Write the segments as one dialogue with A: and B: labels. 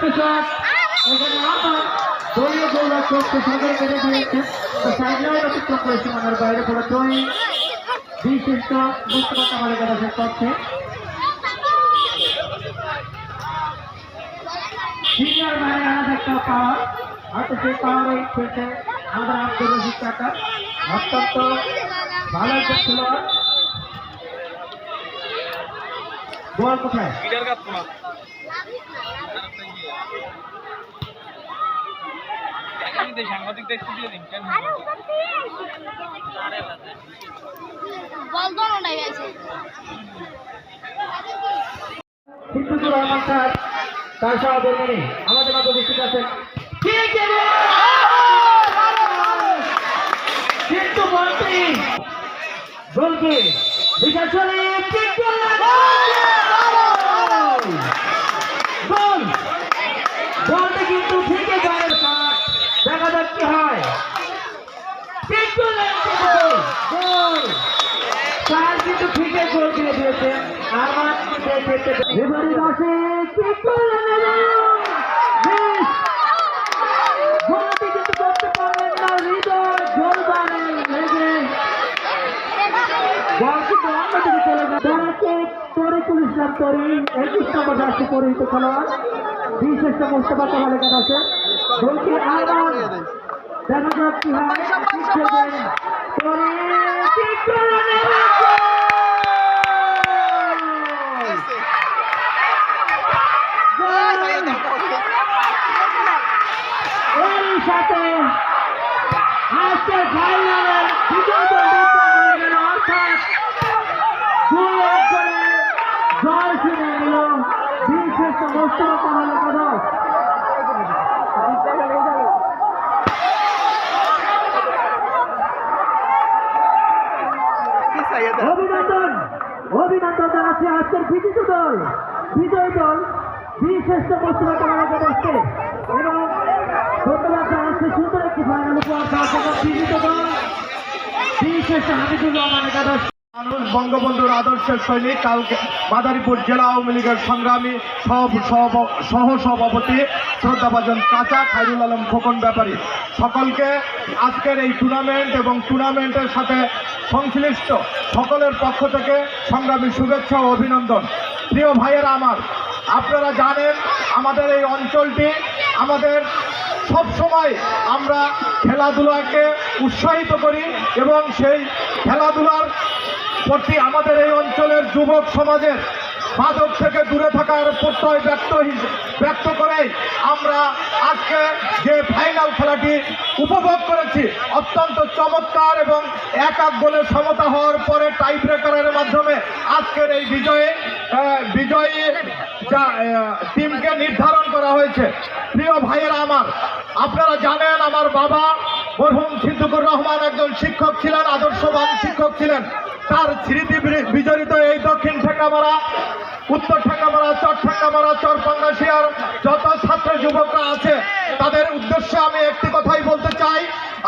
A: একটু শট এখানে আবার দলীয় গোলরক্ষক একটু সাগরে কেটে দিয়েছে তো সাইডলাইন অতিক্রম করে সীমানার বাইরে পড়ে থ্রোইং বিশিষ্ট মুস্তফা কামাল একাদশের পক্ষে সিনিয়র মানে আলাদা একটা পাওয়ার হয়তো সেই পাওয়ারে খেলতে আমাদের আব্দুর রশিদ কাকা অত্যন্ত ভালো একটা খেলোয়াড় বল কোথায়
B: সাংবাদিক দেখতে দিয়ে দিন কেন
A: সিদ্দিকুর রহমান স্যার তার সহকর্মী আমাদের মাঝে উপস্থিত আছেন কিন্তু মন্ত্রী গোলকি বিশাল গোল গোলটা কিন্তু ঠিকই গায়ের কাট দেখা যাক কি হয় গোল স্যার কিন্তু ঠিকই গোল দিয়ে দিয়েছেন আমার এবারে আসে গোলটি কিন্তু করতে পারলেন না হৃদয় গোল বানেন লেগে বল কিন্তু অন্যদিকে চলে যায় তরিকুল ইসলাম তরি 21 নম্বর জার্সি পরিহিত খেলোয়াড় বিশিষ্ট মুস্তফা কামাল একাদশে গোলটি আবার দেখা যাক কি হয় এর সাথে আজকের ফাইনালের বিজয় দল হয়ে গেল অর্থাৎ 2-1 জয় ছিনে নিল বিশিষ্ট মুস্তফা কামাল একাদশ অভিনন্দন জানাচ্ছি আজকের বিজয়ী দল বিশিষ্ট মুস্তফা কামাল একাদশকে এবং ধন্যবাদ জানাচ্ছি সুন্দর একটি ফাইনাল উপহার বিজয়ী দল বিশিষ্ট হামিদুর রহমান একাদশ
C: মানুষ বঙ্গবন্ধুর আদর্শের সৈনিক কালকে মাদারীপুর জেলা আওয়ামী লীগের সংগ্রামী সহ সভাপতি শ্রদ্ধাভাজন চাচা খায়রুল আলম খোকন ব্যাপারী সকলকে আজকের এই টুর্নামেন্ট এবং টুর্নামেন্টের সাথে সংশ্লিষ্ট সকলের পক্ষ থেকে সংগ্রামী শুভেচ্ছা ও অভিনন্দন। প্রিয় ভাইয়েরা আমার, আপনারা জানেন আমাদের এই অঞ্চলটি আমাদের সব সময় আমরা খেলাধুলাকে উৎসাহিত করি এবং সেই খেলাধুলার প্রতি আমাদের এই অঞ্চলের যুবক সমাজের মাদক থেকে দূরে থাকার প্রত্যয় ব্যক্ত করে আমরা আজকে যে ফাইনাল খেলাটি উপভোগ করেছি অত্যন্ত চমৎকার এবং 1-1 গোলে সমতা হওয়ার পরে টাই ব্রেকারের মাধ্যমে আজকের এই বিজয়ী টিমকে নির্ধারণ করা হয়েছে। প্রিয় ভাইয়েরা আমার, আপনারা জানেন আমার বাবা মরহুম সিদ্দিকুর রহমান একজন শিক্ষক ছিলেন, আদর্শবান শিক্ষক ছিলেন। তার স্মৃতি বিজড়িত এই দক্ষিণ ঠেকামারা, উত্তর ঠেকামারা, চর ঠেকামারা, চর পাঙ্গাশিয়ার যত ছাত্র যুবকরা আছে তাদের উদ্দেশ্যে আমি একটি কথাই বলতে চাই,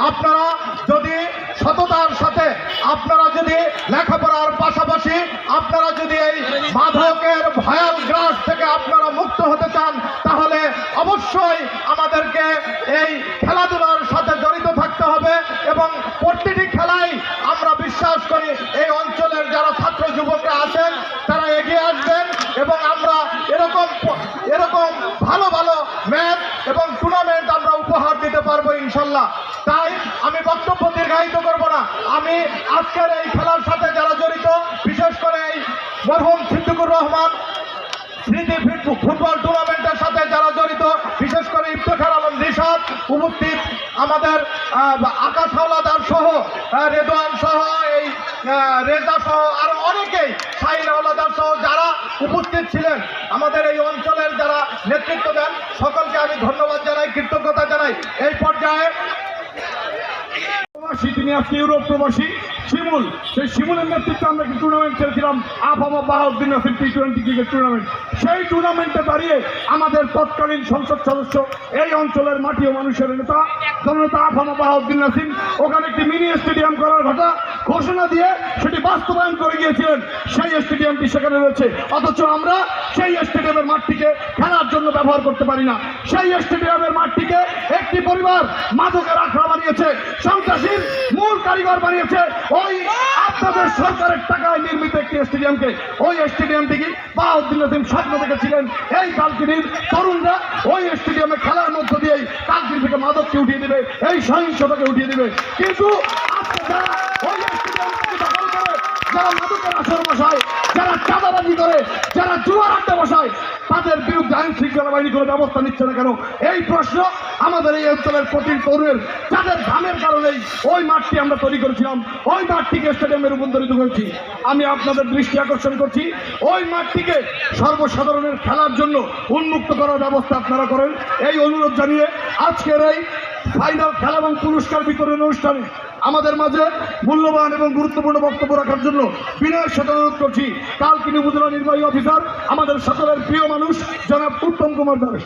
C: আপনারা যদি সততার সাথে আপনারা যদি লেখাপড়ার পাশাপাশি আপনারা যদি এই মাদকের ভয়াল গ্রাস থেকে আপনারা মুক্ত হতে চান তাহলে অবশ্যই আমাদেরকে এই খেলাধুলার সাথে জড়িত থাকতে হবে এবং প্রতিটি খেলায় আমরা বিশ্বাস করি এই অঞ্চলের যারা ছাত্র যুবকরা আছেন তারা এগিয়ে আসবেন এবং আমরা এরকম ভালো ভালো ম্যাচ এবং টুর্নামেন্ট আমরা উপহার দিতে পারবো ইনশাল্লাহ। তাই আমি বক্তব্য দীর্ঘায়িত করব না, আমি আজকের এই খেলার সাথে যারা জড়িত, বিশেষ করে এই মরহুম সিদ্দিকুর রহমান স্মৃতি ফুটবল টুর্নামেন্টের সাথে যারা জড়িত, বিশেষ করে ইফতেখার আলম রিশাদ উপস্থিত, আমাদের আকাশ হাওলাদার সহ রেদওয়ান সহ এই রেজা সহ আরো অনেকেই, শাহিন হাওলাদার সহ যারা উপস্থিত ছিলেন, আমাদের এই অঞ্চলের যারা নেতৃত্ব দেন সকলকে আমি ধন্যবাদ জানাই, কৃতজ্ঞতা জানাই। এই পর্যায়ে
D: তিনি আজকে ইউরোপ প্রবাসী শিমুল, সেই শিমুলের নেতৃত্বে আমরা একটি টুর্নামেন্ট খেলছিলাম আফামা Bahauddin Nasir T20 cricket tournament. সেই টুর্নামেন্টে দাঁড়িয়ে আমাদের তৎকালীন সংসদ সদস্য, এই অঞ্চলের মাটি ও মানুষের নেতা জননেতা আফামা বাহাউদ্দিন নাসির ওখানে একটি মিনি স্টেডিয়াম করার কথা ঘোষণা দিয়ে সেটি বাস্তবায়ন করে গিয়েছিলেন, সেই স্টেডিয়ামটি সেখানে রয়েছে। অথচ আমরা সেই স্টেডিয়ামের মাঠটিকে খেলার জন্য ব্যবহার করতে পারি না। সেই স্টেডিয়ামের মাঠটিকে একটি পরিবার মাদকের আখড়া বানিয়েছে, সন্ত্রাসীর মূল কারিগর বানিয়েছে। ওই আপনাদের সরকারের টাকায় নির্মিত একটি স্টেডিয়ামকে, ওই স্টেডিয়ামটিকে বাহাউদ্দিন নাসিম স্বপ্ন দেখেছিলেন এই কালকিনির তরুণরা ওই স্টেডিয়ামে খেলার মধ্য দিয়েই কালকিনি থেকে মাদককে উঠিয়ে দেবে, এই সহিংসতাকে উঠিয়ে দেবে। কিন্তু আজকে যারা ওই স্টেডিয়ামটিকে দখল করে, যারা মাদকের আসর বসায়, যারা চাঁদাবাজি করে, যারা জুয়ার আড্ডা বসায়, তাদের বিরুদ্ধে আইন শৃঙ্খলা বাহিনী কোনো ব্যবস্থা নিচ্ছে না কেন? এই প্রশ্ন আমাদের এই অঞ্চলের প্রতি তরুণের, যাদের ধামের কারণেই ওই মাঠটি আমরা তৈরি করেছিলাম, ওই মাঠটিকে স্টেডিয়ামে রূপান্তরিত করেছি। আমি আপনাদের দৃষ্টি আকর্ষণ করছি, ওই মাঠটিকে সর্বসাধারণের খেলার জন্য উন্মুক্ত করার ব্যবস্থা আপনারা করেন, এই অনুরোধ জানিয়ে আজকের এই ফাইনাল খেলা এবং পুরস্কার বিতরণ অনুষ্ঠানে আমাদের মাঝে মূল্যবান এবং গুরুত্বপূর্ণ বক্তব্য রাখার জন্য বিনয়ের সাথে অনুরোধ করছি কালকিনি উপজেলা নির্বাহী অফিসার, আমাদের সকলের প্রিয় মানুষ জনাব উত্তম কুমার দাস।